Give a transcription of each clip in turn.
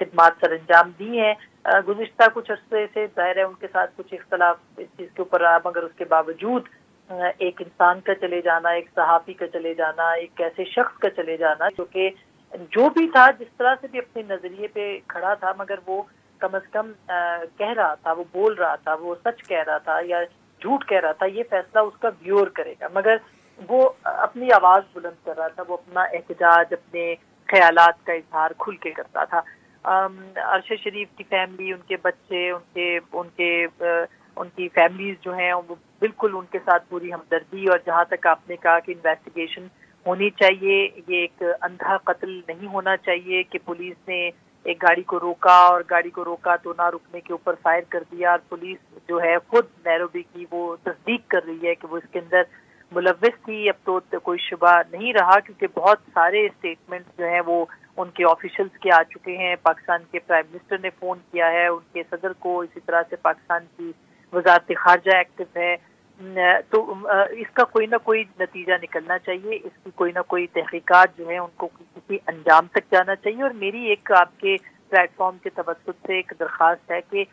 خدمات سر انجام دی ہیں. گزشتہ کچھ عرصے سے ظاہر ہے ان کے ساتھ کچھ اختلاف اس چیز کے اوپر رہا، مگر اس کے باوجود ایک انسان کا چلے جانا، ایک صحافی کا چلے جانا، ایک ایسے شخص کا چلے جانا جو کہ جو بھی تھا، جس طرح سے بھی اپنے نظریے پہ کھڑا تھا، مگر وہ کم از کم کہہ رہا تھا، وہ بول رہا تھا، وہ سچ کہہ رہا تھا یا جھوٹ کہہ رہا تھا، یہ فیصلہ اس کا ویور کرے گا. مگر وہ اپنی آواز بلند کر رہا تھا، وہ اپنا احتجاج، اپنے خیالات کا اظہار کھل کے کرتا تھا. ارشد شریف کی فیملی، ان کے بچے، ان کی فیملیز جو ہیں وہ بالکل ان کے ساتھ پوری ہمدردی. اور جہاں تک آپ نے کہا کہ انویسٹیگیشن ہونی چاہیے، یہ ایک اندھا قتل نہیں ہونا چاہیے کہ پولیس نے ایک گاڑی کو روکا اور گاڑی کو روکا تو نہ رکنے کے اوپر فائر کر دیا، اور پولیس جو ہے خود نیروبی کی وہ تصدیق کر رہی ہے کہ وہ اس کے اندر ملوث تھی. اب تو کوئی شبہ نہیں رہا کیونکہ بہت سارے اسٹیٹمنٹس جو ہیں وہ ان کے آفیشلز کے آ چکے ہیں. پاکستان کے پرائم منسٹر نے فون کیا ہے، ان کے صدر کو، اسی طرح سے پاکستان کی وزارت خارجہ ایکٹو ہے. تو اس کا کوئی نہ کوئی نتیجہ نکلنا چاہیے، اس کی کوئی نہ کوئی تحقیقات جو ہیں ان کو کسی انجام تک جانا چاہیے. اور میری ایک آپ کے پلیٹ فارم کے توسط سے ایک درخواست ہے کہ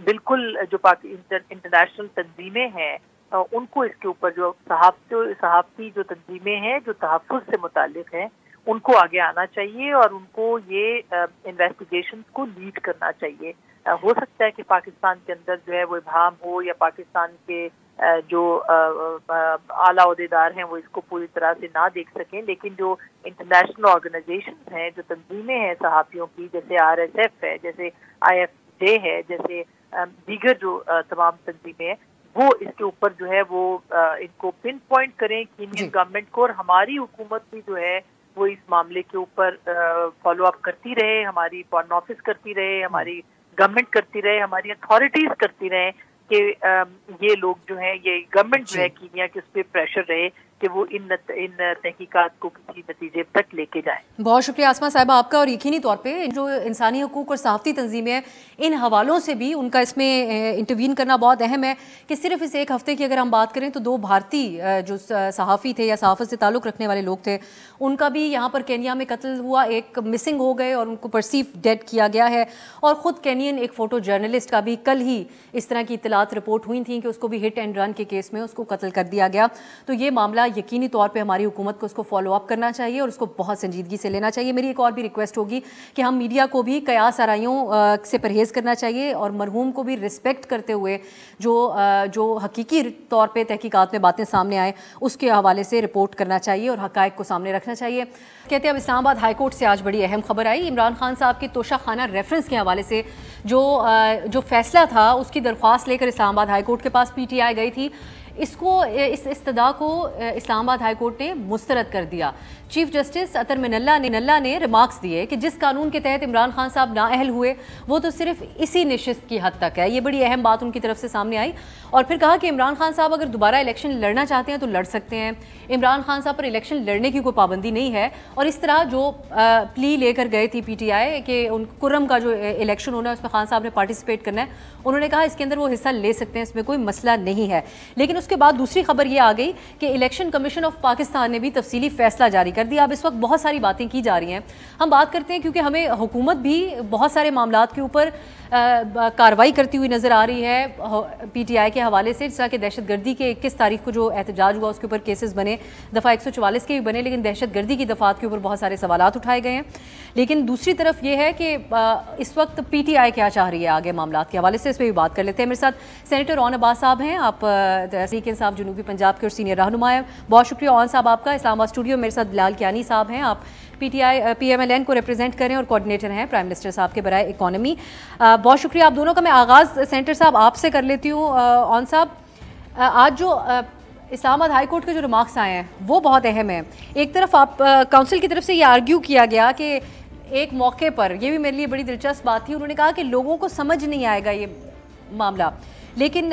بالکل جو انٹرنیشنل تنظیمیں ہیں ان کو اس کے اوپر جو صحافتی جو تنظیمیں ہیں جو تحفظ سے متعلق ہیں ان کو آگے آنا چاہیے اور ان کو یہ انویسٹیگیشن کو لیڈ کرنا چاہیے. ہو سکتا ہے کہ پاکستان کے اندر جو ہے وہ ابہام ہو یا پاکستان کے جو اعلیٰ عہدیدار ہیں وہ اس کو پوری طرح سے نہ دیکھ سکیں، لیکن جو انٹرنیشنل آرگنائزیشنز ہیں، جو تنظیمیں ہیں صحافیوں کی، جیسے RSF ہے، جیسے IFJ ہے، جیسے دیگر جو تمام تنظیمیں ہیں، وہ اس کے اوپر جو ہے وہ ان کو پن پوائنٹ کریں کینین گورنمنٹ کو. اور ہماری حکومت بھی جو ہے وہ اس معاملے کے اوپر فالو اپ کرتی رہے، ہماری فارن آفس کرتی رہے، ہماری گورنمنٹ کرتی رہے، ہماری اتھارٹیز کرتی رہے کہ یہ لوگ جو ہیں، یہ گورنمنٹ جو ہے کینیا کے اس پہ پریشر رہے کہ وہ ان تحقیقات کو کسی نتیجے تک لے کے جائیں. بہت شکریہ آسما صاحبہ آپ کا. اور یقینی طور پہ جو انسانی حقوق اور صحافتی تنظیمیں ہیں ان حوالوں سے بھی ان کا اس میں انٹروین کرنا بہت اہم ہے کہ صرف اس ایک ہفتے کی اگر ہم بات کریں تو 2 بھارتی جو صحافی تھے یا صحافت سے تعلق رکھنے والے لوگ تھے ان کا بھی یہاں پر کینیا میں قتل ہوا، ایک مسنگ ہو گئے اور ان کو پرسیو ڈیڈ کیا گیا ہے. اور خود کینین ایک فوٹو جرنلسٹ کا بھی کل ہی اس طرح کی اطلاعات رپورٹ ہوئی تھیں کہ اس کو بھی ہٹ اینڈ رن کے کیس میں اس کو قتل کر دیا گیا. تو یہ معاملہ یقینی طور پہ ہماری حکومت کو اس کو فالو اپ کرنا چاہیے اور اس کو بہت سنجیدگی سے لینا چاہیے. میری ایک اور بھی ریکویسٹ ہوگی کہ ہم میڈیا کو بھی قیاس آرائیوں سے پرہیز کرنا چاہیے اور مرحوم کو بھی رسپیکٹ کرتے ہوئے جو حقیقی طور پہ تحقیقات میں باتیں سامنے آئیں اس کے حوالے سے رپورٹ کرنا چاہیے اور حقائق کو سامنے رکھنا چاہیے. کہتے ہیں اب اسلام آباد ہائی کورٹ سے آج بڑی اہم خبر آئی. عمران خان صاحب کے توشہ خانہ ریفرنس کے حوالے سے جو فیصلہ تھا اس کی درخواست لے کر اسلام آباد ہائی کورٹ کے پاس PTI گئی تھی. اس استدعا کو اسلام آباد ہائی کورٹ نے مسترد کر دیا. چیف جسٹس اطہر منلہ نے ریمارکس دیے کہ جس قانون کے تحت عمران خان صاحب نااہل ہوئے وہ تو صرف اسی نشست کی حد تک ہے. یہ بڑی اہم بات ان کی طرف سے سامنے آئی اور پھر کہا کہ عمران خان صاحب اگر دوبارہ الیکشن لڑنا چاہتے ہیں تو لڑ سکتے ہیں. عمران خان صاحب پر الیکشن لڑنے کی کوئی پابندی نہیں ہے. اور اس طرح جو پلی لے کر گئے تھی PTI کہ ان کرم کا جو الیکشن ہونا ہے اس میں خان صاحب نے پارٹیسپیٹ کرنا ہے، انہوں نے کہا اس کے اندر وہ حصہ لے سکتے ہیں، اس میں کوئی مسئلہ نہیں ہے. لیکن اس کے بعد دوسری خبر یہ آ گئی کہ الیکشن کمیشن آف پاکستان نے بھی تفصیلی فیصلہ جاری کر دیا. اب اس وقت بہت ساری باتیں کی جا رہی ہیں، ہم بات کرتے ہیں کیونکہ ہمیں حکومت بھی بہت سارے معاملات کے اوپر کارروائی کرتی ہوئی نظر آ رہی ہے PTI کے حوالے سے. جس طرح کہ دہشت گردی کے 21 تاریخ کو جو احتجاج ہوا اس کے اوپر کیسز بنے، دفعہ 144 کے بھی بنے، لیکن دہشت گردی کی دفعات کے اوپر بہت سارے سوالات اٹھائے گئے ہیں. لیکن دوسری طرف یہ ہے کہ اس وقت PTI کیا چاہ رہی ہے آگے معاملات کے حوالے سے، اس پہ بھی بات کر لیتے ہیں. میرے ساتھ سینیٹر اون عباس صاحب ہیں، آپ تحریک انصاف جنوبی پنجاب کے اور سینئر رہنما ہیں. بہت شکریہ اون صاحب آپ کا. اسلام آباد اسٹوڈیو میرے ساتھ بلال کیانی صاحب ہیں، آپ PMLN کو ریپرزینٹ کریں اور کوارڈینیٹر ہیں پرائم منسٹر صاحب کے برائے اکانومی. بہت شکریہ آپ دونوں کا. میں آغاز سینیٹر صاحب آپ سے کر لیتی ہوں. اون صاحب، آج جو اسلام آباد ہائی کورٹ کے جو ریمارکس آئے ہیں وہ بہت اہم ہیں. ایک طرف آپ کونسل کی طرف سے یہ آرگیو کیا گیا کہ ایک موقع پر، یہ بھی میرے لیے بڑی دلچسپ بات تھی، انہوں نے کہا کہ لوگوں کو سمجھ نہیں آئے گا یہ معاملہ، لیکن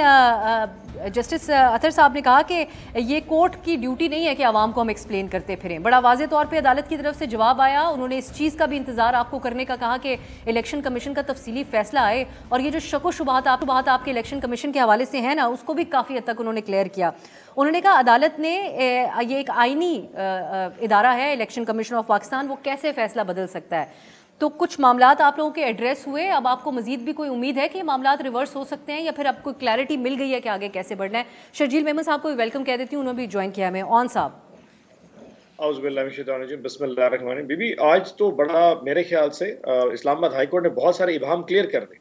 جسٹس اطہر صاحب نے کہا کہ یہ کورٹ کی ڈیوٹی نہیں ہے کہ عوام کو ہم ایکسپلین کرتے پھریں. بڑا واضح طور پہ عدالت کی طرف سے جواب آیا. انہوں نے اس چیز کا بھی انتظار آپ کو کرنے کا کہا کہ الیکشن کمیشن کا تفصیلی فیصلہ آئے اور یہ جو شک و شبہات آپ کے الیکشن کمیشن کے حوالے سے ہیں نا اس کو بھی کافی حد تک انہوں نے کلیئر کیا. انہوں نے کہا عدالت نے یہ ایک آئینی ادارہ ہے الیکشن کمیشن آف پاکستان، وہ کیسے فیصلہ بدل سکتا ہے. تو کچھ معاملات آپ لوگوں کے ایڈریس ہوئے، اب آپ کو مزید بھی کوئی امید ہے کہ یہ معاملات ریورس ہو سکتے ہیں یا پھر اب کوئی کلیئرٹی مل گئی ہے کہ آگے کیسے بڑھنا ہے؟ شرجیل میمن صاحب کو بھی ویلکم کہہ دیتی ہوں، انہوں نے بھی جوائن کیا ہے. اون صاحب. اعوذ باللہ من الشیطان الرجیم، بسم اللہ الرحمن الرحیم. بی بی آج تو بڑا میرے خیال سے اسلام آباد ہائی کورٹ نے بہت سارے ابہام کلیئر کر دی.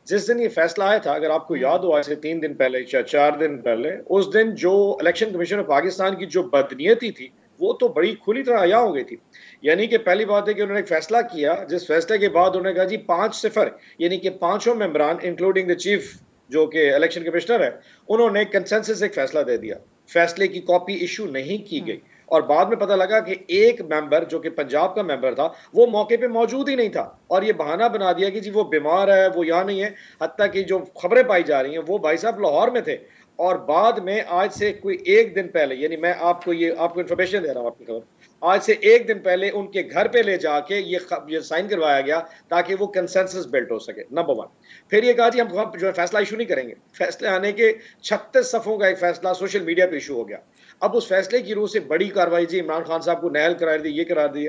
جس دن یہ فیصلہ آیا تھا، اگر آپ کو یاد ہو، آج سے 3 دن پہلے یا 4 دن پہلے، اس دن جو الیکشن کمیشن آف پاکستان کی جو بدنیتی تھی وہ تو بڑی کھلی طرح عیاں ہو گئی تھی. یعنی کہ پہلی بات ہے کہ انہوں نے ایک فیصلہ کیا، جس فیصلے کے بعد انہوں نے کہا جی 5-0، یعنی کہ 5 ممبران انکلوڈنگ دا چیف جو کہ الیکشن کمشنر ہے، انہوں نے کنسنسس ایک فیصلہ دے دیا. فیصلے کی کاپی ایشو نہیں کی گئی، اور بعد میں پتہ لگا کہ ایک ممبر جو کہ پنجاب کا ممبر تھا وہ موقع پہ موجود ہی نہیں تھا، اور یہ بہانہ بنا دیا کہ جی وہ بیمار ہے، وہ یہاں نہیں ہے. حتیٰ کہ جو خبریں پائی جا رہی ہیں وہ بھائی صاحب لاہور میں تھے، اور بعد میں آج سے کوئی 1 دن پہلے، یعنی میں آپ کو انفارمیشن دے رہا ہوں، آپ کی خبر، آج سے 1 دن پہلے ان کے گھر پہ لے جا کے یہ سائن کروایا گیا تاکہ وہ کنسنسس بلڈ ہو سکے. نمبر 1. پھر یہ کہا جی ہم جو ہے فیصلہ ایشو نہیں کریں گے. فیصلے آنے کے 36 صفحوں کا ایک فیصلہ سوشل میڈیا پہ ایشو ہو گیا. اب اس فیصلے کی روح سے بڑی کاروائی جی عمران خان صاحب کو نیل قرار دی، یہ قرار دی.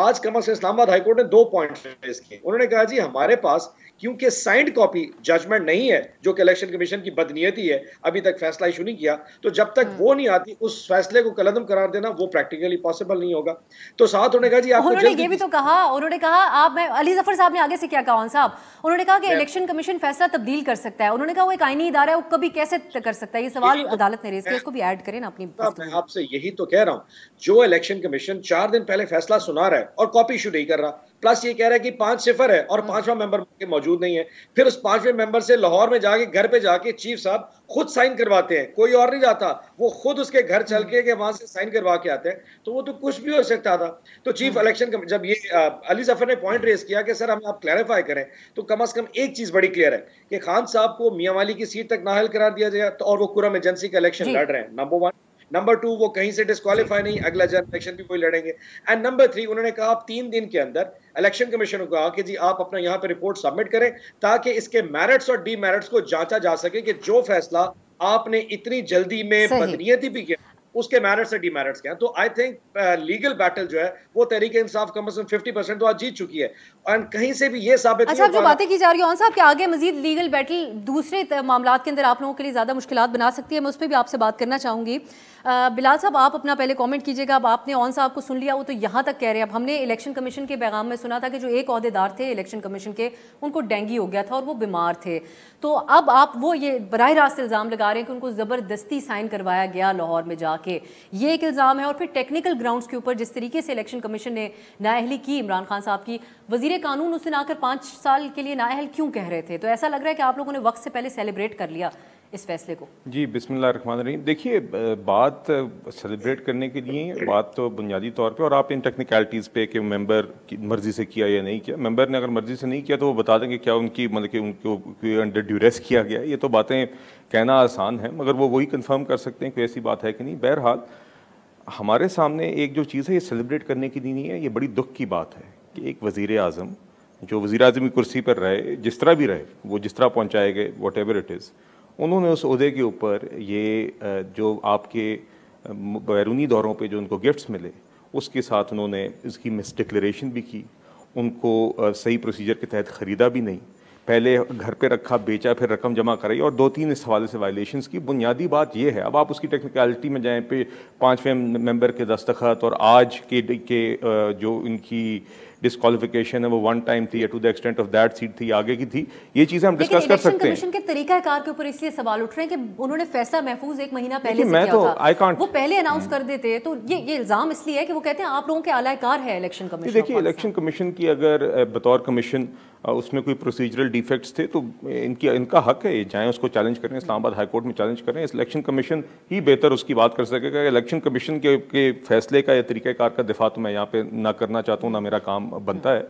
آج کم از کم اسلام آباد ہائی کورٹ نے 2 پوائنٹ ریز کیے. انہوں نے کہا جی ہمارے پاس کیونکہ سائنڈ کاپی ججمنٹ نہیں ہے، جو کہ الیکشن کمیشن کی بدنیتی ہے، ابھی تک فیصلہ ایشو نہیں کیا، تو جب تک وہ نہیں آتی اس فیصلے کو کالعدم قرار دینا وہ پریکٹیکلی پاسبل نہیں ہوگا. تو ساتھ انہوں نے کہا جی آپ انہوں نے یہ بھی تو کہا، انہوں نے کہا آپ، میں علی ظفر صاحب نے آگے سے کیا کہا اون صاحب، انہوں نے کہا کہ الیکشن کمیشن فیصلہ تبدیل کر سکتا ہے. انہوں نے کہا وہ ایک آئینی ادارہ ہے، وہ کبھی کیسے کر سکتا ہے؟ یہ سوال عدالت نے ریز کیا، اس کو بھی ایڈ کریں نا اپنی. میں آپ سے یہی تو کہہ رہا ہوں، جو الیکشن کمیشن 4 دن پہلے فیصلہ سنا رہا ہے اور کاپی ایشو نہیں کر رہا، پلس یہ کہہ رہا ہے کہ 5-0 ہے اور 5واں ممبر موجود نہیں ہے، پھر اس 5ویں ممبر سے لاہور میں جا کے گھر پہ جا کے چیف صاحب خود سائن کرواتے ہیں، کوئی اور نہیں جاتا، وہ خود اس کے گھر چل کے وہاں سے سائن کروا کے آتے ہیں. تو وہ تو کچھ بھی ہو سکتا تھا. تو چیف الیکشن جب یہ علی ظفر نے پوائنٹ ریز کیا کہ سر ہمیں آپ کلیریفائی کریں، تو کم از کم ایک چیز بڑی کلیئر ہے کہ خان صاحب کو میاں والی کی سیٹ تک نااہل قرار دیا جائے، اور وہ قرم ایجنسی کا الیکشن لڑ رہے ہیں. نمبر 1. نمبر 2، وہ کہیں سے ڈسکوالیفائی نہیں، اگلا جنرل الیکشن بھی کوئی لڑیں گے. اینڈ نمبر 3، انہوں نے کہا آپ 3 دن کے اندر الیکشن کمیشن کو کہا کہ جی آپ اپنا یہاں پہ رپورٹ سبمٹ کریں تاکہ اس کے میرٹس اور ڈی میرٹس کو جانچا جا سکے کہ جو فیصلہ آپ نے اتنی جلدی میں بدنیتی بھی کیا اس کے میرٹس اور ڈی میرٹس کیا. تو آئی تھنک لیگل بیٹل جو ہے وہ تحریک انصاف کم از کم 50% تو آج جیت چکی ہے، اور کہیں سے بھی یہ ثابت اچھا جو باتیں کی جا رہی ہیں اون صاحب کہ آگے مزید لیگل بیٹل دوسرے معاملات کے اندر آپ لوگوں کے لیے زیادہ مشکلات بنا سکتی ہے، میں اس پہ بھی آپ سے بات کرنا چاہوں گی. بلال صاحب آپ اپنا پہلے کامنٹ کیجیے گا. اب آپ نے اون صاحب کو سن لیا، وہ تو یہاں تک کہہ رہے ہیں. اب ہم نے الیکشن کمیشن کے پیغام میں سنا تھا کہ جو ایک عہدیدار تھے الیکشن کمیشن کے، ان کو ڈینگی ہو گیا تھا اور وہ بیمار تھے. تو اب آپ وہ یہ براہ راست الزام لگا رہے ہیں کہ ان کو زبردستی سائن کروایا گیا لاہور میں جا کے، یہ ایک الزام ہے. اور پھر ٹیکنیکل گراؤنڈز کے اوپر جس طریقے سے الیکشن کمیشن نے نااہلی کی عمران خان صاحب کی، وزیر قانون اس دن آ کر 5 سال کے لیے نااہل کیوں کہہ رہے تھے؟ تو ایسا لگ رہا ہے کہ آپ لوگوں نے وقت سے پہلے سیلیبریٹ کر لیا اس فیصلے کو. جی بسم اللہ الرحمن الرحیم. دیکھیے بات سیلیبریٹ کرنے کے لیے بات تو بنیادی طور پہ، اور آپ ان ٹیکنیکلٹیز پہ کہ ممبر کی مرضی سے کیا یا نہیں کیا، ممبر نے اگر مرضی سے نہیں کیا تو وہ بتا دیں کہ کیا ان کی مطلب کہ ان کو انڈر ڈیوریس کیا گیا. یہ تو باتیں کہنا آسان ہے، مگر وہ وہی کنفرم کر سکتے ہیں کہ ایسی بات ہے کہ نہیں. بہرحال ہمارے سامنے ایک جو چیز ہے یہ سیلیبریٹ کرنے کی نہیں ہے، یہ بڑی دکھ کی بات ہے کہ ایک وزیر اعظم جو وزیر اعظم کی کرسی پر رہے، جس طرح بھی رہے، وہ جس طرح پہنچائے گئے واٹ ایور اٹ از، انہوں نے اس عہدے کے اوپر یہ جو آپ کے بیرونی دوروں پہ جو ان کو گفٹس ملے اس کے ساتھ انہوں نے اس کی مس ڈکلیریشن بھی کی، ان کو صحیح پروسیجر کے تحت خریدا بھی نہیں، پہلے گھر پہ رکھا، بیچا، پھر رقم جمع کرائی، اور 2-3 اس حوالے سے وائلیشنز کی. بنیادی بات یہ ہے، اب آپ اس کی ٹیکنیکلٹی میں جائیں پہ 5ویں ممبر کے دستخط اور آج کے جو ان کی ڈسکوالیفیکیشن ہے وہ 1 ٹائم تھی یا to the extent of that seat تھی، آگے کی تھی، یہ چیزیں ہم ڈسکس کر سکتے ہیں. لیکن الیکشن کمیشن کے طریقہ کار کے اوپر اس لیے سوال اٹھ رہے ہیں کہ انہوں نے فیصلہ محفوظ 1 مہینہ پہلے سے کیا تھا، وہ پہلے اناؤنس کر دیتے. تو یہ الزام اس لیے ہے کہ وہ کہتے ہیں آپ لوگوں کے اعلی کار ہے الیکشن کمیشن. دیکھیے الیکشن کمیشن کی اگر بطور کمیشن اس میں کوئی پروسیجرل ڈیفیکٹس تھے تو ان کا حق ہے، جائیں اس کو چیلنج کریں، اسلام آباد ہائی کورٹ میں چیلنج کریں. الیکشن کمیشن ہی بہتر اس کی بات کر سکے گا. الیکشن کمیشن کے فیصلے کا یا طریقہ کار کا دفاع تو میں یہاں پہ نہ کرنا چاہتا ہوں، نہ میرا کام بنتا ہے.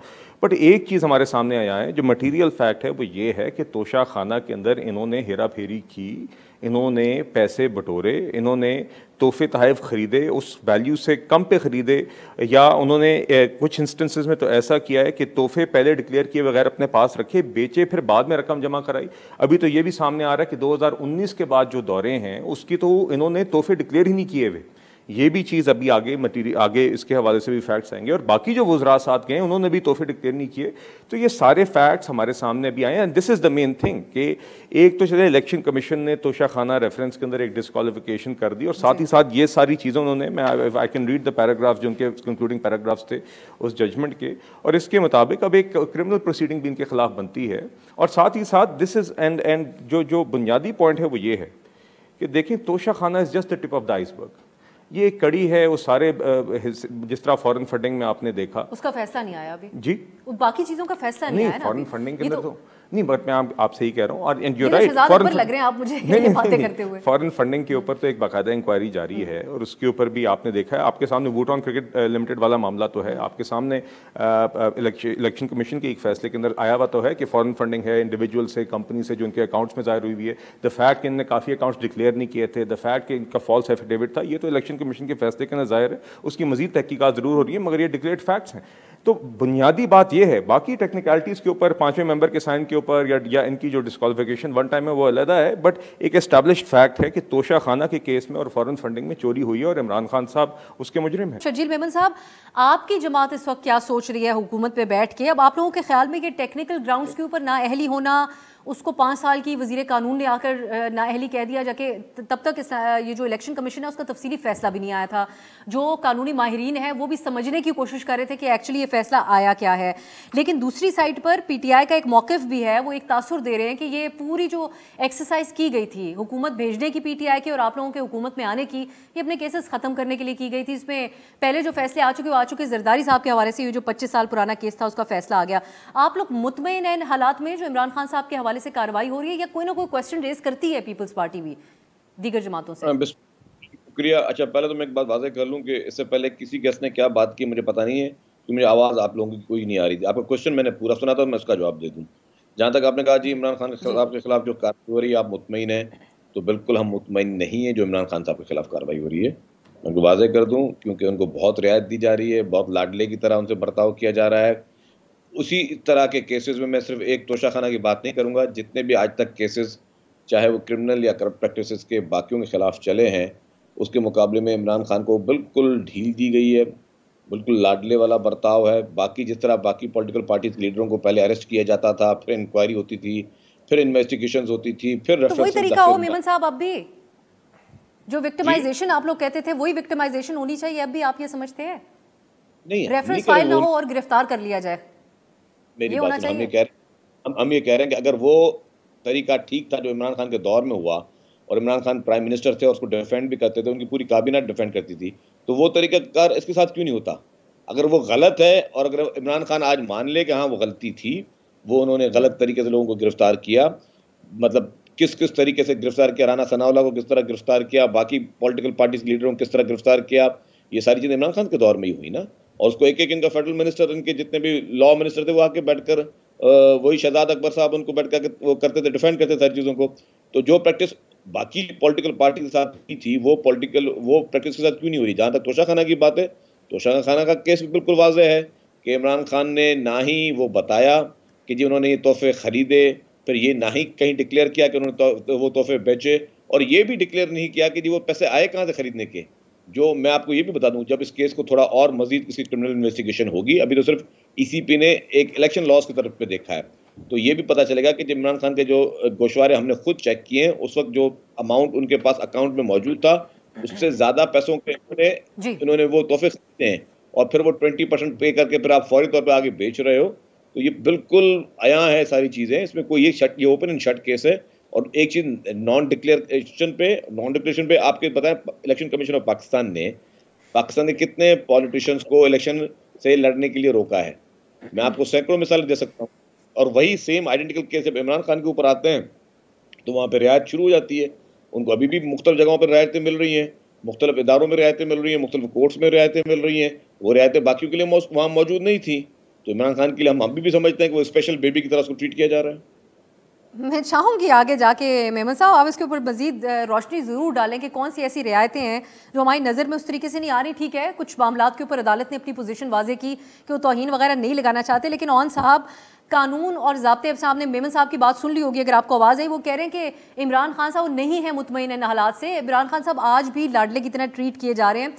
بٹ ایک چیز ہمارے سامنے آیا ہے جو مٹیریل فیکٹ ہے، وہ یہ ہے کہ توشہ خانہ کے اندر انہوں نے ہیرا پھیری کی، انہوں نے پیسے بٹورے، انہوں نے تحفے تحائف خریدے، اس ویلیو سے کم پہ خریدے، یا انہوں نے کچھ انسٹنسز میں تو ایسا کیا ہے کہ تحفے پہلے ڈکلیئر کیے بغیر اپنے پاس رکھے، بیچے، پھر بعد میں رقم جمع کرائی. ابھی تو یہ بھی سامنے آ رہا ہے کہ 2019 کے بعد جو دورے ہیں اس کی تو انہوں نے تحفے ڈکلیئر ہی نہیں کیے ہوئے. یہ بھی چیز ابھی آگے اس کے حوالے سے بھی فیکٹس آئیں گے. اور باقی جو وزراء ساتھ گئے انہوں نے بھی تحفے ڈکلیئر نہیں کیے. تو یہ سارے فیکٹس ہمارے سامنے ابھی آئے ہیں. دس از دا مین تھنگ کہ ایک تو چلے الیکشن کمیشن نے توشہ خانہ ریفرنس کے اندر ایک ڈسکوالیفیکیشن کر دی, اور ساتھ ہی ساتھ یہ ساری چیزیں انہوں نے, میں I can read the paragraph جو ان کے کنکلوڈنگ پیراگرافس تھے اس ججمنٹ کے, اور اس کے مطابق اب ایک کرمنل پروسیڈنگ بھی ان کے خلاف بنتی ہے. اور ساتھ ہی ساتھ دس از اینڈ جو بنیادی پوائنٹ ہے وہ یہ ہے کہ دیکھیں توشہ خانہ is just the tip of the ice برگ. یہ ایک کڑی ہے وہ سارے, جس طرح فورن فنڈنگ میں آپ نے دیکھا اس کا فیصلہ نہیں آیا ابھی. جی باقی چیزوں کا فیصلہ نہیں آیا نا فورن فنڈنگ کے اندر تو نہیں, بٹ میں آپ سے ہی کہہ رہا ہوں. اور لگ رہے ہیں آپ مجھے باتیں کرتے ہوئے. فورن فنڈنگ کے اوپر تو ایک باقاعدہ انکوائری جاری ہے, اور اس کے اوپر بھی آپ نے دیکھا ہے. آپ کے سامنے ووٹون کرکٹ لمیٹڈ والا معاملہ تو ہے, آپ کے سامنے الیکشن کمیشن کے ایک فیصلے کے اندر آیا ہوا تو ہے کہ فورن فنڈنگ ہے انڈیویجول سے, کمپنی سے, جو ان کے اکاؤنٹس میں ظاہر ہوئی ہے. دا فیکٹ کہ ان نے کافی اکاؤنٹس ڈکلیئر نہیں کیے تھے, دا فیکٹ کہ ان کا فالس ایفیڈیوٹ تھا, یہ تو الیکشن کمیشن کے فیصلے کے اندر ظاہر ہے. اس کی مزید تحقیقات ضرور ہو رہی ہے, مگر یہ ڈکلیئرڈ فیکٹس ہیں. تو بنیادی بات یہ ہے. باقی ٹیکنیکلٹیز کے اوپر, پانچویں ممبر کے سائن کے اوپر یا ان کی جو ڈسکوالیفیکیشن ون ٹائم ہے وہ علیحدہ ہے, بٹ ایک اسٹیبلشڈ فیکٹ ہے کہ توشہ خانہ کے کیس میں اور فورن فنڈنگ میں چوری ہوئی ہے, اور عمران خان صاحب اس کے مجرم ہیں. شرجیل میمن صاحب, آپ کی جماعت اس وقت کیا سوچ رہی ہے حکومت پہ بیٹھ کے؟ اب آپ لوگوں کے خیال میں کہ ٹیکنیکل گراؤنڈز کے اوپر نااہلی ہونا, اس کو 5 سال کی وزیر قانون نے آ کر نااہلی کہہ دیا, جا کے تب تک یہ جو الیکشن کمیشن ہے اس کا تفصیلی فیصلہ بھی نہیں آیا تھا. جو قانونی ماہرین ہیں وہ بھی سمجھنے کی کوشش کر رہے تھے کہ ایکچولی یہ فیصلہ آیا کیا ہے. لیکن دوسری side per P T I کا ایک موقف بھی ہے, وہ ایک تاثر دے رہے ہیں کہ یہ پوری جو ایکسرسائز کی گئی تھی حکومت بھیجنے کی پی ٹی آئی کے اور آپ لوگوں کے حکومت میں آنے کی, یہ اپنے کیسز ختم کرنے کے لیے کی گئی تھی. اس میں پہلے جو فیصلے آ چکے زرداری صاحب کے حوالے سے یہ جو 25 سال پرانا کیس تھا اس کا فیصلہ آ گیا. آپ لوگ مطمئن ہیں حالات میں جو عمران خان صاحب کے حوالے سے کارروائی ہو رہی ہے, یا کوئی نہ کوئی کوسچن ریز کرتی ہے پیپلز پارٹی بھی دیگر جماعتوں سے؟ شکریہ. اچھا, پہلے تو میں ایک بات واضح کر لوں کہ اس سے پہلے کسی گیسٹ نے کیا بات کی مجھے پتہ نہیں ہے, کہ مجھے آواز آپ لوگوں کی کوئی نہیں آ رہی تھی. آپ کا کوشچن میں نے پورا سنا تھا, میں اس کا جواب دے دوں. جہاں تک آپ نے کہا جی عمران خان صاحب کے خلاف جو کارروائی ہو رہی ہے آپ مطمئن ہیں, تو بالکل ہم مطمئن نہیں ہیں جو عمران خان صاحب کے خلاف کارروائی ہو رہی ہے. میں ان کو واضح کر دوں, کیونکہ ان کو بہت رعایت دی جا رہی ہے, بہت لاڈلے کی طرح ان سے برتاؤ کیا جا رہا ہے. اسی طرح کے کیسز میں صرف ایک توشہ خانہ کی بات نہیں کروں گا, جتنے بھی آج تک کیسز چاہے وہ کرمنل یا کرپٹ پریکٹسز کے باقیوں کے خلاف چلے ہیں, اس کے مقابلے میں عمران خان کو بالکل ڈھیل دی گئی ہے, بالکل لاڈلے والا برتاؤ ہے. باقی جس طرح باقی پولیٹیکل پارٹیز لیڈروں کو پہلے اریسٹ کیا جاتا تھا, پھر انکوائری ہوتی تھی, پھر انویسٹیگیشنز ہوتی تھی, پھر تو وہی طریقہ ہو میمن صاحب اب بھی, جو وکٹمائزیشن آپ لوگ کہتے تھے وہی وکٹمائزیشن ہونی چاہیے اب بھی, آپ یہ سمجھتے ہیں؟ نہیں, ریفرنس فائل نہ ہو اور گرفتار کر لیا جائے, میری بات ہم یہ کہہ رہے ہیں کہ اگر وہ طریقہ ٹھیک تھا جو عمران خان کے دور میں ہوا, اور عمران خان پرائم منسٹر تھے اور اس کو ڈیفینڈ بھی کرتے تھے, ان کی پوری کابینہ ڈیفینڈ کرتی تھی, تو وہ طریقہ کار اس کے ساتھ کیوں نہیں ہوتا؟ اگر وہ غلط ہے, اور اگر عمران خان آج مان لے کہ ہاں وہ غلطی تھی, وہ انہوں نے غلط طریقے سے لوگوں کو گرفتار کیا, مطلب کس طریقے سے گرفتار کیا, رانا ثناء اللہ کو کس طرح گرفتار کیا, باقی پولیٹیکل پارٹیز لیڈروں کو کس طرح گرفتار کیا, یہ ساری چیزیں عمران خان کے دور میں ہی ہوئی نا. اور اس کو ایک ان کا فیڈرل منسٹر, ان کے جتنے بھی لا منسٹر تھے وہ آ کے بیٹھ کر, وہی شہزاد اکبر صاحب ان کو بیٹھ کر وہ کرتے تھے, ڈیفینڈ کرتے ساری چیزوں کو. تو جو پریکٹس باقی پولیٹیکل پارٹی کے ساتھ کی تھی وہ پریکٹس کے ساتھ کیوں نہیں ہو رہی؟ جہاں تک توشہ خانہ کی بات ہے, توشہ خانہ کا کیس بھی بالکل واضح ہے کہ عمران خان نے نہ ہی وہ بتایا کہ جی انہوں نے یہ تحفے خریدے, پھر یہ نہ ہی کہیں ڈکلیئر کیا کہ انہوں نے وہ تحفے بیچے, اور یہ بھی ڈکلیئر نہیں کیا کہ جی وہ پیسے آئے کہاں سے خریدنے کے. جو میں آپ کو یہ بھی بتا دوں, جب اس کیس کو تھوڑا اور مزید کسی کرمنل انویسٹیگیشن ہوگی, ابھی تو صرف ای سی پی نے ایک الیکشن لاس کی طرف پہ دیکھا ہے, تو یہ بھی پتہ چلے گا کہ جب عمران خان کے جو گوشوارے ہم نے خود چیک کیے ہیں, اس وقت جو اماؤنٹ ان کے پاس اکاؤنٹ میں موجود تھا اس سے زیادہ پیسوں کے انہوں نے وہ تحفے خریدے ہیں, اور پھر وہ 20% پے کر کے پھر آپ فوری طور پہ آگے بیچ رہے ہو. تو یہ بالکل عیاں ہے ساری چیزیں, اس میں کوئی یہ اوپن اینڈ شٹ کیس ہے. اور ایک چیز نان ڈکلیریشن پہ آپ کے بتائیں, الیکشن کمیشن آف پاکستان کے کتنے پالیٹیشینس کو الیکشن سے لڑنے کے لیے روکا ہے؟ میں آپ کو سینکڑوں مثال دے سکتا ہوں. اور وہی سیم آئیڈینٹیکل کیس جب عمران خان کے اوپر آتے ہیں تو وہاں پہ رعایت شروع ہو جاتی ہے. ان کو ابھی بھی مختلف جگہوں پر رعایتیں مل رہی ہیں, مختلف اداروں میں رعایتیں مل رہی ہیں, مختلف کورٹس میں رعایتیں مل رہی ہیں. وہ رعایتیں باقیوں کے لیے وہاں موجود نہیں تھیں, تو عمران خان کے لیے ہم بھی سمجھتے ہیں کہ وہ اسپیشل بیبی کی طرح اس کو ٹریٹ کیا جا رہا ہے. میں چاہوں گی آگے جا کے میمن صاحب آپ اس کے اوپر مزید روشنی ضرور ڈالیں کہ کون سی ایسی رعایتیں ہیں جو ہماری نظر میں اس طریقے سے نہیں آ رہی. ٹھیک ہے, کچھ معاملات کے اوپر عدالت نے اپنی پوزیشن واضح کی کہ وہ توہین وغیرہ نہیں لگانا چاہتے, لیکن اون صاحب قانون اور ضابطے. اب صاحب نے میمن صاحب کی بات سن لی ہوگی, اگر آپ کو آواز آئی, وہ کہہ رہے ہیں کہ عمران خان صاحب نہیں ہیں مطمئن ان حالات سے. عمران خان صاحب آج بھی لاڈلے کی طرح ٹریٹ کیے جا رہے ہیں.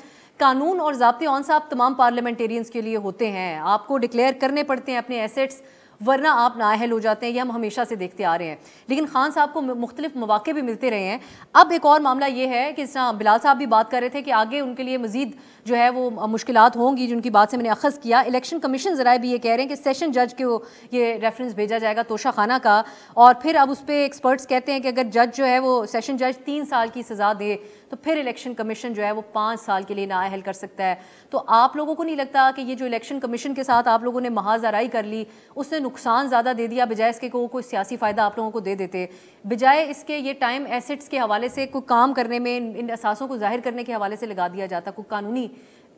قانون اور ضابطے اون صاحب تمام پارلیمنٹیرینز کے لیے ہوتے ہیں, آپ کو ڈکلیئر کرنے پڑتے ہیں اپنے ایسیٹس, ورنہ آپ نااہل ہو جاتے ہیں. یہ ہم ہمیشہ سے دیکھتے آ رہے ہیں, لیکن خان صاحب کو مختلف مواقع بھی ملتے رہے ہیں. اب ایک اور معاملہ یہ ہے کہ بلال صاحب بھی بات کر رہے تھے کہ آگے ان کے لیے مزید جو ہے وہ مشکلات ہوں گی, جن کی بات سے میں نے اخذ کیا. الیکشن کمیشن ذرائع بھی یہ کہہ رہے ہیں کہ سیشن جج کو یہ ریفرنس بھیجا جائے گا توشہ خانہ کا, اور پھر اب اس پہ ایکسپرٹس کہتے ہیں کہ اگر جج جو ہے وہ سیشن جج 3 سال کی سزا دے تو پھر الیکشن کمیشن جو ہے وہ 5 سال کے لیے نااہل کر سکتا ہے. تو آپ لوگوں کو نہیں لگتا کہ یہ جو الیکشن کمیشن کے ساتھ آپ لوگوں نے محاذ آرائی کر لی, اس نے نقصان زیادہ دے دیا بجائے اس کے کوئی سیاسی فائدہ آپ لوگوں کو دے دیتے, بجائے اس کے یہ ٹائم ایسٹس کے حوالے سے کوئی کام کرنے میں, ان اثاثوں کو ظاہر کرنے کے حوالے سے لگا دیا جاتا, کوئی قانونی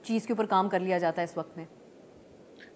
چیز کے اوپر کام کر لیا جاتا ہے اس وقت میں.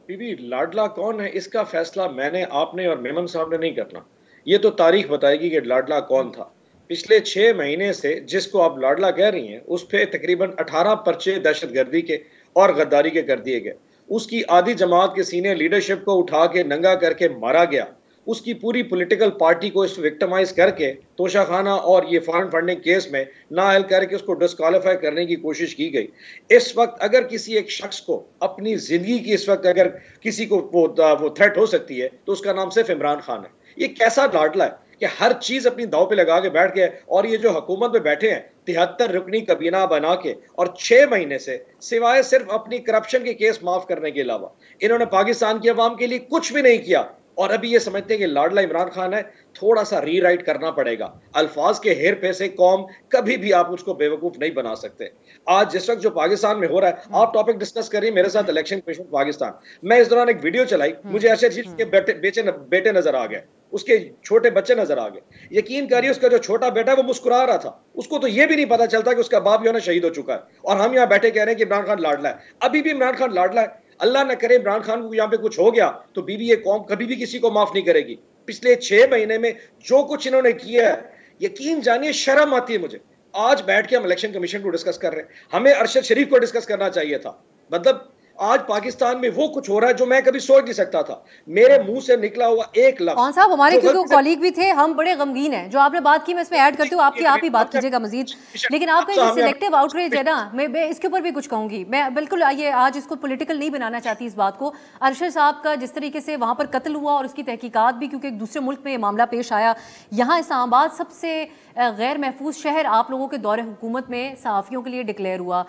بی بی لاڈلا کون ہے اس کا فیصلہ میں نے, آپ نے اور میمن صاحب نے نہیں کرنا. یہ تو تاریخ بتائے گی کہ لاڈلا کون تھا. پچھلے 6 مہینے سے جس کو آپ لاڈلا کہہ رہی ہیں اس پہ تقریباً 18 پرچے دہشت گردی کے اور غداری کے کر دیے گئے. اس کی آدھی جماعت کے سینئر لیڈرشپ کو اٹھا کے ننگا کر کے مارا گیا. اس کی پوری پولیٹیکل پارٹی کو اس وکٹمائز کر کے توشہ خانہ اور یہ فارن فنڈنگ کیس میں نااہل کر کے اس کو ڈسکوالیفائی کرنے کی کوشش کی گئی. اس وقت اگر کسی ایک شخص کو اپنی زندگی کی اس وقت اگر کسی کو وہ تھریٹ ہو سکتی ہے تو اس کا نام صرف عمران خان ہے. یہ کیسا لاڈلا ہے کہ ہر چیز اپنی داؤ پہ لگا کے بیٹھ گئے, اور یہ جو حکومت میں بیٹھے ہیں 73 رکنی کابینہ بنا کے, اور 6 مہینے سے سوائے صرف اپنی کرپشن کے کیس معاف کرنے کے علاوہ انہوں نے پاکستان کی عوام کے لیے کچھ بھی نہیں کیا. اور ابھی یہ سمجھتے ہیں کہ لاڈلا عمران خان ہے, تھوڑا سا ری رائٹ کرنا پڑے گا. الفاظ کے ہیر پھیر سے قوم کبھی بھی آپ اس کو بیوقوف نہیں بنا سکتے. آج جس وقت جو پاکستان میں ہو رہا ہے, آپ ٹاپک ڈسکس کر رہی ہیں میرے ساتھ الیکشن کمیشن پاکستان. میں اس دوران ایک ویڈیو چلائی, مجھے ارشد شریف کے بیٹے نظر آ گئے, اس کے چھوٹے بچے نظر آ گئے. یقین کریے اس کا جو چھوٹا بیٹا ہے وہ مسکرا رہا تھا, اس کو تو یہ بھی نہیں پتا چلتا کہ اس کا باپ جو ہے نا شہید ہو چکا ہے, اور ہم یہاں بیٹھے کہہ رہے ہیں کہ عمران خان لاڈلا ہے. ابھی بھی عمران خان لاڈلا ہے. اللہ نہ کرے عمران خان کو یہاں پہ کچھ ہو گیا تو بی بی یہ قوم کبھی بھی کسی کو معاف نہیں کرے گی. پچھلے 6 مہینے میں جو کچھ انہوں نے کیا ہے, یقین جانیے شرم آتی ہے مجھے. آج بیٹھ کے ہم الیکشن کمیشن کو ڈسکس کر رہے ہیں, ہمیں ارشد شریف کو ڈسکس کرنا چاہیے تھا. مطلب آج پاکستان میں وہ کچھ ہو رہا ہے جو میں کبھی سوچ نہیں سکتا تھا. میرے منہ سے نکلا ہوا ایک لفظ. کون صاحب ہمارے کیونکہ کالیگ بھی تھے, ہم بڑے غمگین ہیں. جو آپ نے بات کی میں اس میں ایڈ کرتی ہوں, آپ ہی بات کیجیے گا مزید. لیکن آپ کا یہ سلیکٹیو آؤٹریج ہے نا, میں اس کے اوپر بھی کچھ کہوں گی. میں بالکل یہ آج اس کو پولیٹیکل نہیں بنانا چاہتی اس بات کو. ارشد صاحب کا جس طریقے سے وہاں پر قتل ہوا اور اس کی تحقیقات بھی, کیونکہ ایک دوسرے ملک میں یہ معاملہ پیش آیا. یہاں اسلام آباد سب سے غیر محفوظ شہر آپ لوگوں کے دور حکومت میں صحافیوں کے لیے ڈکلیئر ہوا.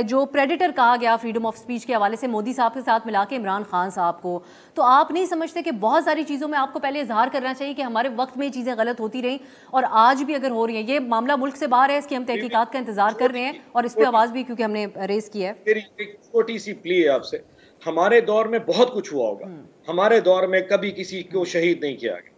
جو پریڈیٹر کہا گیا فریڈم آف اسپیچ کے حوالے سے مودی صاحب کے ساتھ ملا کے عمران خان صاحب کو, تو آپ نہیں سمجھتے کہ بہت ساری چیزوں میں آپ کو پہلے اظہار کرنا چاہیے کہ ہمارے وقت میں یہ چیزیں غلط ہوتی رہیں اور آج بھی اگر ہو رہی ہیں. یہ معاملہ ملک سے باہر ہے, اس کی ہم تحقیقات کا انتظار کر رہے ہیں اور اس پہ آواز بھی کیونکہ ہم نے ریز کی ہے. میری ایک چھوٹی سی پلی ہے آپ سے, ہمارے دور میں بہت کچھ ہوا ہوگا. ہمارے دور میں کبھی کسی کو شہید نہیں کیا گیا.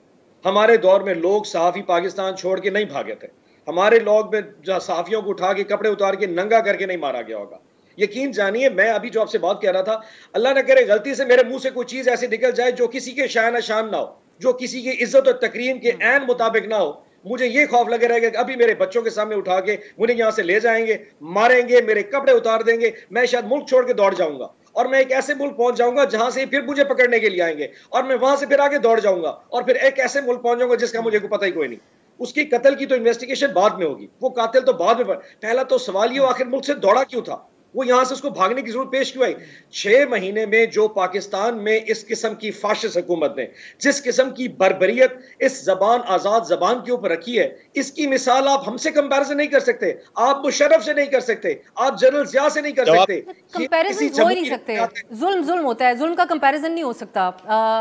ہمارے دور میں لوگ صحافی پاکستان چھوڑ کے نہیں بھاگے تھے. ہمارے لوگ میں صحافیوں کو اٹھا کے کپڑے اتار کے ننگا کر کے نہیں مارا گیا ہوگا. یقین جانیے, میں ابھی جو آپ سے بات کہہ رہا تھا, اللہ نہ کرے غلطی سے میرے منہ سے کوئی چیز ایسی نکل جائے جو کسی کے شان نہ ہو, جو کسی کی عزت و تکریم کے عین مطابق نہ ہو. مجھے یہ خوف لگے رہے گا کہ ابھی میرے بچوں کے سامنے اٹھا کے مجھے یہاں سے لے جائیں گے, ماریں گے, میرے کپڑے اتار دیں گے, میں شاید ملک چھوڑ کے دوڑ جاؤں گا, اور میں ایک ایسے ملک پہنچ جاؤں گا جہاں سے پھر مجھے پکڑنے کے لیے آئیں گے, اور میں وہاں سے پھر آگے دوڑ جاؤں گا, اور پھر ایک ایسے ملک پہنچ جاؤں گا جس کا مجھے کوئی پتہ ہی کوئی نہیں. اس کی قتل کی تو انویسٹیگیشن بعد میں ہوگی, وہ قاتل تو بعد میں. پہلا تو سوال یہ آخر ملک سے دوڑا کیوں تھا, وہ یہاں سے اس کو بھاگنے کی ضرورت پیش کیوں آئی؟ 6 مہینے میں جو پاکستان میں اس قسم کی فاشسٹ حکومت نے جس قسم کی بربریت اس زبان آزاد زبان کے اوپر رکھی ہے, اس کی مثال آپ ہم سے کمپیریزن نہیں کر سکتے, آپ مشرف سے نہیں کر سکتے, آپ جنرل ضیاء سے نہیں کر سکتے. کمپیریزن ہو ہی نہیں سکتے, ظلم ہوتا ہے, ظلم کا کمپیریزن نہیں ہو سکتا.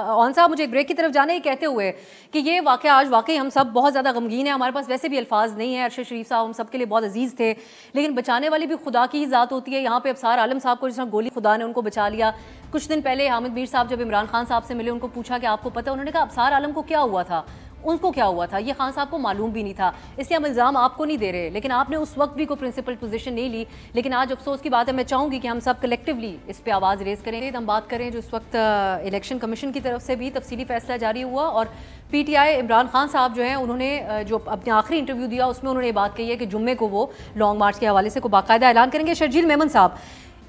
اون صاحب مجھے بریک کی طرف جانا ہی کہتے ہوئے کہ یہ واقعہ آج واقعی ہم سب بہت زیادہ غمگین ہیں, ہمارے پاس ویسے بھی الفاظ نہیں ہیں. ارشد شریف صاحب ہم سب کے لیے بہت عزیز تھے, لیکن بچانے والی بھی خدا کی ہی ذات ہوتی ہے. یہاں پہ ابصار عالم صاحب کو جس طرح گولی خدا نے ان کو بچا لیا. کچھ دن پہلے حامد میر صاحب جب عمران خان صاحب سے ملے, ان کو پوچھا کہ آپ کو پتہ, انہوں نے کہا ابصار عالم کو کیا ہوا تھا, ان کو کیا ہوا تھا, یہ خان صاحب کو معلوم بھی نہیں تھا. اس لیے ہم الزام آپ کو نہیں دے رہے, لیکن آپ نے اس وقت بھی کوئی پرنسپل پوزیشن نہیں لی. لیکن آج افسوس کی بات ہے, میں چاہوں گی کہ ہم سب کلیکٹیولی اس پہ آواز ریز کریں. ہم بات کریں جو اس وقت الیکشن کمیشن کی طرف سے بھی تفصیلی فیصلہ جاری ہوا, اور P T I Imran Khan صاحب جو ہیں انہوں نے جو اپنے آخری انٹرویو دیا اس میں انہوں نے یہ بات کہی ہے کہ جمعے کو وہ لانگ مارچ کے حوالے سے کو باقاعدہ اعلان کریں گے. شرجیل میمن صاحب,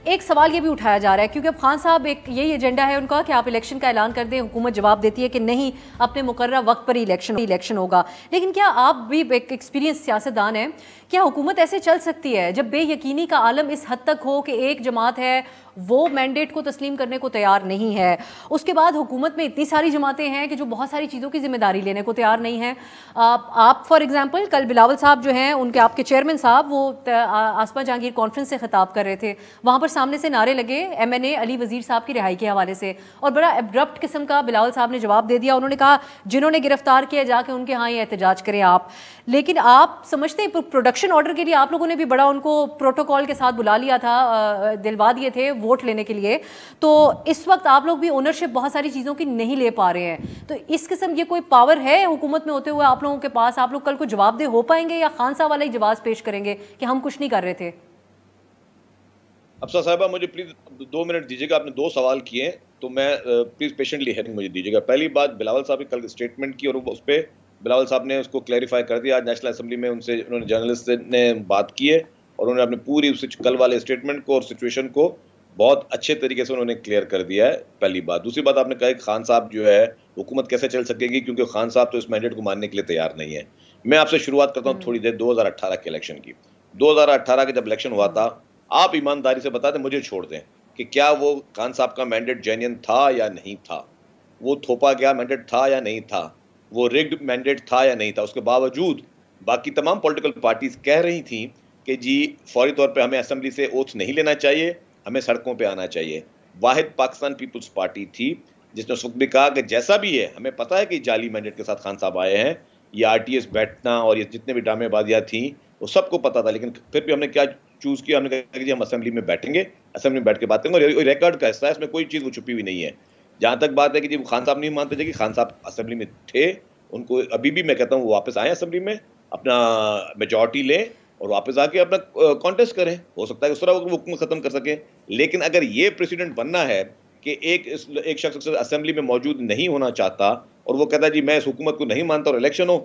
ایک سوال یہ بھی اٹھایا جا رہا ہے کیونکہ اب خان صاحب ایک یہی ایجنڈا ہے ان کا کہ آپ الیکشن کا اعلان کر دیں, حکومت جواب دیتی ہے کہ نہیں اپنے مقررہ وقت پر ہی الیکشن ہوگا, لیکن کیا آپ بھی ایک ایکسپیرینس سیاستدان ہیں, کیا حکومت ایسے چل سکتی ہے جب بے یقینی کا عالم اس حد تک ہو کہ ایک جماعت ہے وہ مینڈیٹ کو تسلیم کرنے کو تیار نہیں ہے, اس کے بعد حکومت میں اتنی ساری جماعتیں ہیں کہ جو بہت ساری چیزوں کی ذمہ داری لینے کو تیار نہیں ہیں. آپ فار ایگزامپل کل بلاول صاحب جو ہیں ان کے آپ کے چیئرمین صاحب وہ آسما جہانگیر کانفرنس سے خطاب کر رہے تھے, وہاں پر سامنے سے نعرے لگے ایم این اے علی وزیر صاحب کی رہائی کے حوالے سے, اور بڑا ابرپٹ قسم کا بلاول صاحب نے جواب دے دیا. انہوں نے کہا جنہوں نے گرفتار کیا جا کے ان کے ہاں یہ احتجاج کریں آپ. لیکن آپ سمجھتے ہیں پروڈکشن آرڈر کے لیے آپ لوگوں نے بھی بڑا ان کو پروٹوکول کے ساتھ بلا لیا تھا, دلوا دیے تھے ووٹ لینے کے لیے, تو اس وقت آپ لوگ بھی اونرشپ بہت ساری چیزوں کی نہیں لے پا رہے ہیں, تو اس قسم یہ کوئی پاور ہے حکومت میں ہوتے ہوئے آپ لوگوں کے پاس, آپ لوگ کل کو جواب دہ ہو پائیں گے یا خان صاحب والا ہی جواز پیش کریں گے کہ ہم کچھ نہیں کر رہے تھے؟ افسر صاحبہ مجھے پلیز 2 منٹ دیجیے گا, آپ نے 2 سوال کیے ہیں تو میں پلیز پیشنٹلی ہیئرنگ مجھے دیجیے گا. پہلی بات بلاول صاحب کی کل اسٹیٹمنٹ کی, اور اس پہ بلاول صاحب نے اس کو کلیریفائی کر دیا. آج نیشنل اسمبلی میں انہوں نے جرنلسٹ نے بات کی ہے اور انہوں نے اپنے پوری کل والے اسٹیٹمنٹ کو اور سچویشن کو بہت اچھے طریقے سے انہوں نے کلیئر کر دیا ہے, پہلی بات. دوسری بات آپ نے کہا کہ خان صاحب جو ہے حکومت کیسے چل سکے گی کیونکہ خان صاحب تو اس مینڈیٹ کو ماننے کے لیے تیار نہیں ہے. میں آپ سے شروعات کرتا ہوں تھوڑی دیر 2018 کے الیکشن کی. 2018 کے جب الیکشن ہوا تھا, آپ ایمانداری سے بتا دیں, مجھے چھوڑ دیں کہ کیا وہ خان صاحب کا مینڈیٹ جینین تھا یا نہیں تھا, وہ تھوپا گیا مینڈیٹ تھا یا نہیں تھا, وہ ریگڈ مینڈیٹ تھا یا نہیں تھا. اس کے باوجود باقی تمام پولیٹیکل پارٹیز کہہ رہی تھیں کہ جی فوری طور پہ ہمیں اسمبلی سے اوتھ نہیں لینا چاہیے, ہمیں سڑکوں پہ آنا چاہیے. واحد پاکستان پیپلز پارٹی تھی جس نے اس وقت بھی کہا کہ جیسا بھی ہے ہمیں پتہ ہے کہ جعلی مینڈیٹ کے ساتھ خان صاحب آئے ہیں, یہ آر ٹی ایس بیٹھنا اور یہ جتنے بھی ڈرامے بازیاں تھیں وہ سب کو پتہ تھا, لیکن پھر بھی ہم نے کیا چوز کیا, ہم نے کہا کہ جی ہم اسمبلی میں بیٹھیں گے, اسمبلی میں بیٹھ کے بات کریں گے, اور ریکارڈ کا حصہ ہے, اس میں کوئی چیز وہ چھپی ہوئی نہیں ہے. جہاں تک بات ہے کہ جی خان صاحب نہیں مانتے تھے کہ خان صاحب اسمبلی میں تھے, ان کو ابھی بھی میں کہتا ہوں وہ واپس آئیں اسمبلی میں, اپنا میجورٹی لیں اور واپس آ کے اپنا کانٹیسٹ کریں. ہو سکتا ہے اس طرح وہ حکومت ختم کر سکیں, لیکن اگر یہ پریسیڈنٹ بننا ہے کہ ایک شخص اسمبلی میں موجود نہیں ہونا چاہتا اور وہ کہتا ہے جی میں اس حکومت کو نہیں مانتا اور الیکشن ہو,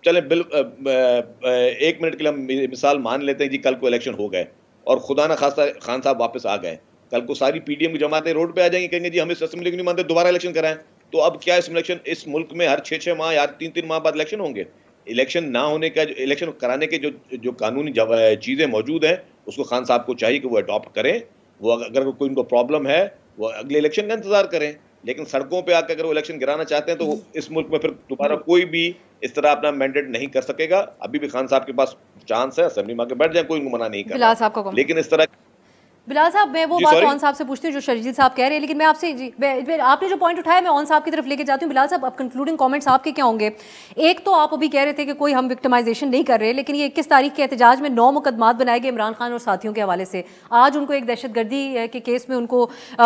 چلیں 1 منٹ کے لیے ہم مثال مان لیتے ہیں جی کل کو الیکشن ہو گئے اور خدا نہ خواستہ خان صاحب واپس آ گئے, کل کو ساری پی ڈی ایم کی جماعتیں روڈ پہ آ جائیں گی, کہیں گے جی ہم اس اسمبلی کو نہیں مانتے, دوبارہ الیکشن کرائیں. تو اب کیا اس ملک میں ہر 6 ماہ یا 3 ماہ بعد الیکشن ہوں گے؟ الیکشن نہ ہونے کا, الیکشن کرانے کے جو قانونی چیزیں موجود ہیں اس کو خان صاحب کو چاہیے کہ وہ اڈاپٹ کریں. وہ اگر کوئی ان کو پرابلم ہے وہ اگلے الیکشن کا انتظار کریں, لیکن سڑکوں پہ آ کے اگر وہ الیکشن گرانا چاہتے ہیں تو اس ملک میں پھر دوبارہ کوئی بھی اس طرح اپنا مینڈیٹ نہیں کر سکے گا. ابھی بھی خان صاحب کے پاس چانس ہے, اسمبلی میں آ کے بیٹھ جائیں, کوئی ان کو منع نہیں کر رہا, لیکن اس طرح بلال صاحب میں وہ بات اون صاحب سے پوچھتی ہوں جو شرجیل صاحب کہہ رہے ہیں, لیکن میں آپ سے آپ نے جو پوائنٹ اٹھایا میں اون صاحب کی طرف لے کے جاتی ہوں. بلال صاحب اب کنکلوڈنگ کامنٹس آپ کے کیا ہوں گے؟ ایک تو آپ ابھی کہہ رہے تھے کہ کوئی ہم وکٹمائزیشن نہیں کر رہے, لیکن یہ 21 تاریخ کے احتجاج میں 9 مقدمات بنائے گئے عمران خان اور ساتھیوں کے حوالے سے. آج ان کو ایک دہشت گردی کے کیس میں ان کو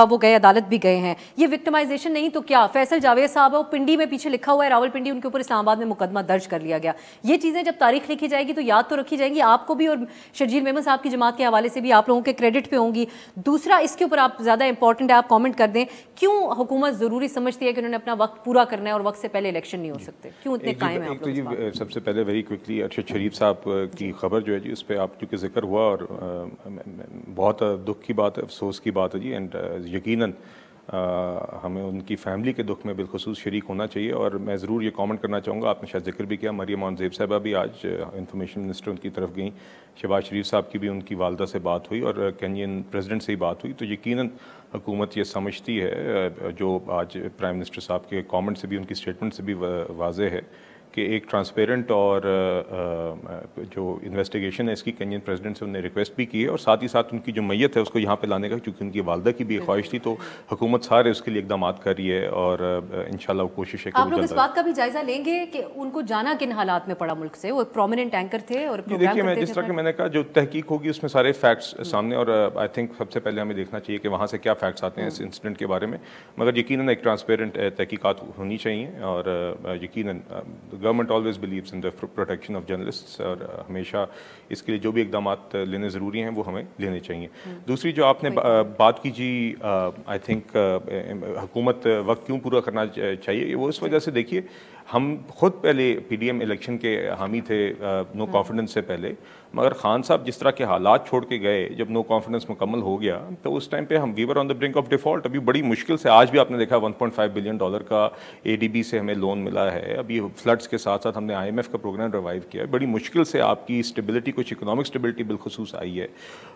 وہ گئے, عدالت بھی گئے ہیں. یہ وکٹمائزیشن نہیں تو کیا؟ فیصل جاوید صاحب ہے, وہ پنڈی میں پیچھے لکھا ہوا ہے, راول پنڈی, ان کے اوپر اسلام آباد میں مقدمہ درج کر لیا گیا. یہ چیزیں جب تاریخ لکھی جائے گی تو یاد تو رکھی جائیں گی آپ کو بھی, اور شرجیل میمن صاحب کی جماعت کے حوالے سے بھی آپ لوگوں کے کریڈٹ پہ ہوں گی. دوسرا اس کے اوپر آپ زیادہ امپورٹنٹ ہے, آپ کامنٹ کر دیں, کیوں حکومت ضروری سمجھتی ہے کہ انہوں نے اپنا وقت پورا کرنا ہے اور وقت سے پہلے الیکشن نہیں ہو سکتے, کیوں اتنے قائم ہیں آپ لوگ؟ سب سے پہلے ویری کوئکلی ارشد شریف صاحب کی خبر جو ہے جی اس پہ آپ چونکہ ذکر ہوا اور بہت دکھ کی بات ہے, افسوس کی بات ہے جی, اینڈ یقیناً ہمیں ان کی فیملی کے دکھ میں بالخصوص شریک ہونا چاہیے. اور میں ضرور یہ کامنٹ کرنا چاہوں گا, آپ نے شاید ذکر بھی کیا, مریم اورنگزیب صاحبہ بھی آج انفارمیشن منسٹر ان کی طرف گئیں, شہباز شریف صاحب کی بھی ان کی والدہ سے بات ہوئی اور کینین پریزیڈنٹ سے ہی بات ہوئی. تو یقیناً حکومت یہ سمجھتی ہے, جو آج پرائم منسٹر صاحب کے کامنٹ سے بھی, ان کی اسٹیٹمنٹ سے بھی واضح ہے کہ ایک ٹرانسپیرنٹ اور جو انویسٹیگیشن ہے اس کی کینین پریزیڈنٹ سے انہوں نے ریکویسٹ بھی کی ہے, اور ساتھ ہی ساتھ ان کی جو میت ہے اس کو یہاں پہ لانے کا, کیونکہ ان کی والدہ کی بھی خواہش تھی, تو حکومت سارے اس کے لیے اقدامات کر رہی ہے اور انشاءاللہ وہ کوشش ہے کہ آپ لوگ اس بات کا بھی جائزہ لیں گے کہ ان کو جانا کن حالات میں پڑا ملک سے؟ وہ ایک پرومیننٹ اینکر تھے اور دیکھیے میں جس طرح کہ میں نے کہا جو تحقیق ہوگی اس میں سارے فیکٹس سامنے, اور آئی تھنک سب سے پہلے ہمیں دیکھنا چاہیے کہ وہاں سے کیا فیکٹس آتے ہیں اس انسیڈنٹ کے بارے میں, مگر یقیناً ایک ٹرانسپیرنٹ تحقیقات ہونی چاہیے, اور یقیناً government always believes in the protection of journalists, اور ہمیشہ اس کے لیے جو بھی اقدامات لینے ضروری ہیں وہ ہمیں لینے چاہیے. دوسری جو آپ نے بات کی جی, آئی تھنک حکومت وقت کیوں پورا کرنا چاہیے, وہ اس وجہ سے دیکھیے ہم خود پہلے PDM الیکشن کے حامی تھے نو کانفیڈنس سے پہلے، مگر خان صاحب جس طرح کے حالات چھوڑ کے گئے جب نو کانفیڈنس مکمل ہو گیا تو اس ٹائم پہ ہم وی ور آن دا برنک آف ڈیفالٹ. ابھی بڑی مشکل سے آج بھی آپ نے دیکھا $1.5 بلین کا ADB سے ہمیں لون ملا ہے. ابھی فلڈس کے ساتھ ساتھ ہم نے IMF کا پروگرام ریوائیو کیا ہے. بڑی مشکل سے آپ کی اسٹیبلٹی، کچھ اکنامک اسٹیبلٹی بالخصوص آئی ہے.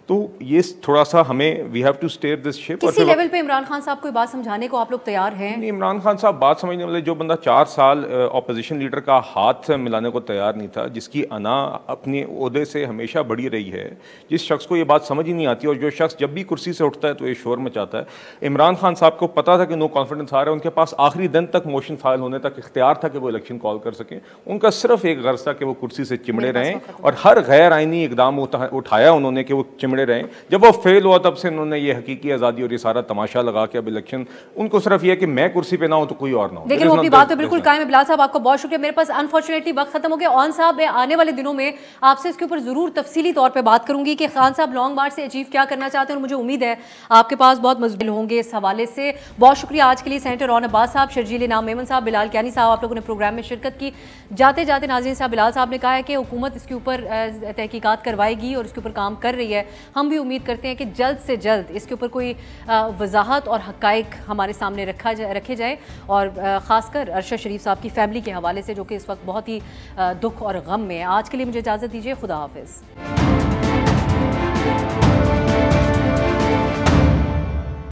تو یہ تھوڑا سا ہمیں وی ہیو ٹو اسٹیئر دس شپ. کسی لیول پہ عمران خان صاحب کو بات سمجھانے کو آپ لوگ تیار ہیں؟ نہیں، عمران خان صاحب بات سمجھنے والے، جو بندہ 4 سال اپوزیشن لیڈر کا ہاتھ ملانے کو تیار نہیں تھا، جس کی انا اپنے عہدے سے ہمیشہ بڑی رہی ہے، جس شخص کو یہ بات سمجھ ہی نہیں آتی اور جو شخص جب بھی کرسی سے اٹھتا ہے تو یہ شور مچاتا ہے. عمران خان صاحب کو پتا تھا کہ نو کانفیڈنس آ رہا ہے، ان کے پاس آخری دن تک موشن فائل ہونے تک اختیار تھا کہ وہ الیکشن کال کر سکیں. ان کا صرف ایک غرض تھا کہ وہ کرسی سے چمڑے رہیں اور ہر غیر آئینی اقدام اٹھایا انہوں نے کہ وہ چمڑے رہیں. جب وہ فیل ہوا تب سے انہوں نے یہ حقیقی آزادی اور یہ سارا تماشا لگا کہ اب الیکشن ان کو صرف یہ ہے کہ میں کرسی پہ نہ ہوں تو کوئی اور نہ ہو. لیکن وہ اپنی بات پہ بالکل قائم ہے. بلال صاحب آپ کا بہت شکریہ. میرے پاس انفارچونیٹلی وقت ختم ہو گیا. اون صاحب میں آنے والے دنوں میں آپ سے اس کے اوپر ضرور تفصیلی طور پہ بات کروں گی کہ خان صاحب لانگ مارچ سے اچیو کیا کرنا چاہتے ہیں، اور مجھے امید ہے آپ کے پاس بہت مضبوط ہوں گے اس حوالے سے. بہت شکریہ آج کے لیے سینیٹر رون عباس صاحب، شرجیل انعام میمن صاحب، بلال کیانی صاحب، آپ لوگوں نے پروگرام میں شرکت کی. جاتے جاتے ناظرین صاحب، بلال صاحب نے کہا ہے کہ حکومت اس کے اوپر تحقیقات کروائے گی اور اس کے اوپر کام کر رہی ہے. ہم بھی امید کرتے ہیں کہ جلد سے جلد اس کے اوپر کوئی وضاحت اور حقائق ہمارے سامنے رکھے جائے، اور خاص کر ارشد شریف صاحب کی فیملی کے حوالے سے جو کہ اس وقت بہت ہی دکھ اور غم میں ہے. آج کے لیے مجھے اجازت دیجیے. خدا حافظ.